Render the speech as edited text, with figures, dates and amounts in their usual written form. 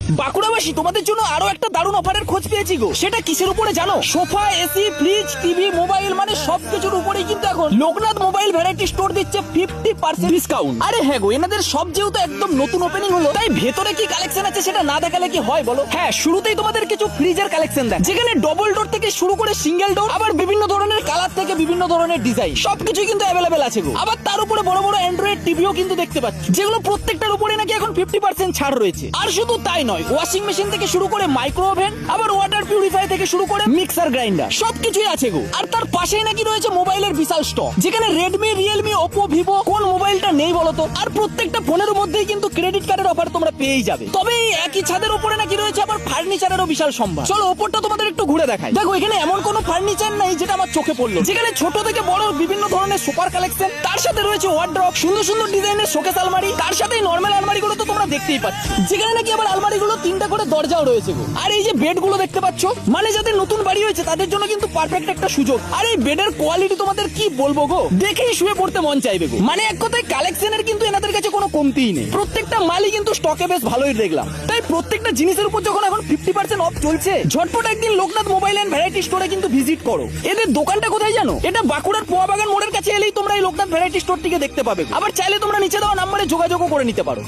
বাঁকুড়াবাসী, তোমাদের জন্য আরো একটা দারুণ অফারের খোঁজ পেয়েছি গো। সেটা কিসের উপরে জানো? Sofa, AC, fridge, TV, mobile, মানে সবকিছুর উপরেই কিন্তু এখন লোকনাথ মোবাইল ভ্যারাইটি স্টোর দিচ্ছে 50% ডিসকাউন্ট। আরে হ্যাঁ গো, এনাদের সব যেহেতু একদম নতুন ওপেনিং হলো, তাই ভেতরে কি কালেকশন আছে সেটা না দেখালে কি হয় বলো। হ্যাঁ, শুরুতেই তোমাদের কিছু ফ্রিজের কালেকশন দেখ, যেখানে ডবল ডোর থেকে শুরু করে সিঙ্গেল ডোর, আবার বিভিন্ন ধরনের কালার থেকে বিভিন্ন ধরনের ডিজাইন, সবকিছুই কিন্তু অ্যাভেলেবেল আছে গো। আবার তার উপরে বড় বড় অ্যান্ড্রয়েড টিভিও কিন্তু দেখতে পাচ্ছি, যেগুলো প্রত্যেকটার উপরে নাকি এখন 50% ছাড় রয়েছে। আর শুধু তাই নয়, ওয়াশিং মেশিন থেকে শুরু করে মাইক্রো ওভেন, আবার ওয়াটার পিউরিফাই থেকে শুরু করে মিক্সার গ্রাইন্ডার, সবকিছুই আছে গো। আর তার পাশেই নাকি রয়েছে মোবাইলের বিশাল স্টক, যেখানে রেডমি, রিয়েলমি, ওপো, ভিভো, কোন মোবাইলটা নেই বলতো। আর প্রত্যেকটা ফোনের মধ্যেই কিন্তু ক্রেডিট কার্ডের অফার তোমরা পেয়েই যাবে। তবে এই একই ছাদের উপরে নাকি রয়েছে আবার ফার্নিচারেরও বিশাল সম্ভার। চলো ওপরটা তোমাদের একটু ঘুরে দেখাই। দেখো, এখানে এমন কোনো ফার্নিচার নাই যেটা আমার চোখে পড়লো, যেখানে ছোট থেকে বড় বিভিন্ন ধরনের সুপার কালেকশন, তার সাথে রয়েছে ওয়ার্ড্রপ, সুন্দর সুন্দর ডিজাইনের শোকেস আলমারি, তার সাথে নরমাল আলমারিগুলো তো তোমরা দেখতেই পাচ্ছ, যেখানে নাকি আবার আলমারিগুলো 3টা করে দরজাও রয়েছে গো। আর এই যে বেডগুলো দেখতে পাচ্ছ, মানে যাদের নতুন বাড়ি হয়েছে তাদের জন্য কিন্তু পারফেক্ট একটা সুযোগ। আর এই বেডের কোয়ালিটি তোমাদের কি বলবো গো, দেখেই শুয়ে পড়তে মন চাইবে গো। মানে এক কথায় কালেকশনের কিন্তু এনাদের কাছে কোনো কমতিই নেই। প্রত্যেকটা মালই কিন্তু স্টকে বেশ ভালোই দেখলাম। তাই প্রত্যেকটা জিনিসের উপর যখন এখন 50% অফ চলছে, ঝটপট একদিন লোকনাথ মোবাইল এন্ড ভ্যারাইটি স্টোরে কিন্তু ভিজিট করো। এদের দোকানটা কোথায় জানো? এটা বাঁকুড়ার পোয়াবাগান মোড়ের কাছে এলেই তোমরা এই লোকনাথ ভ্যারাইটি স্টোরটিকে দেখতে পাবে। আবার চাইলে তোমরা নিচে দেওয়া নাম্বারে যোগাযোগও করে নিতে পারো।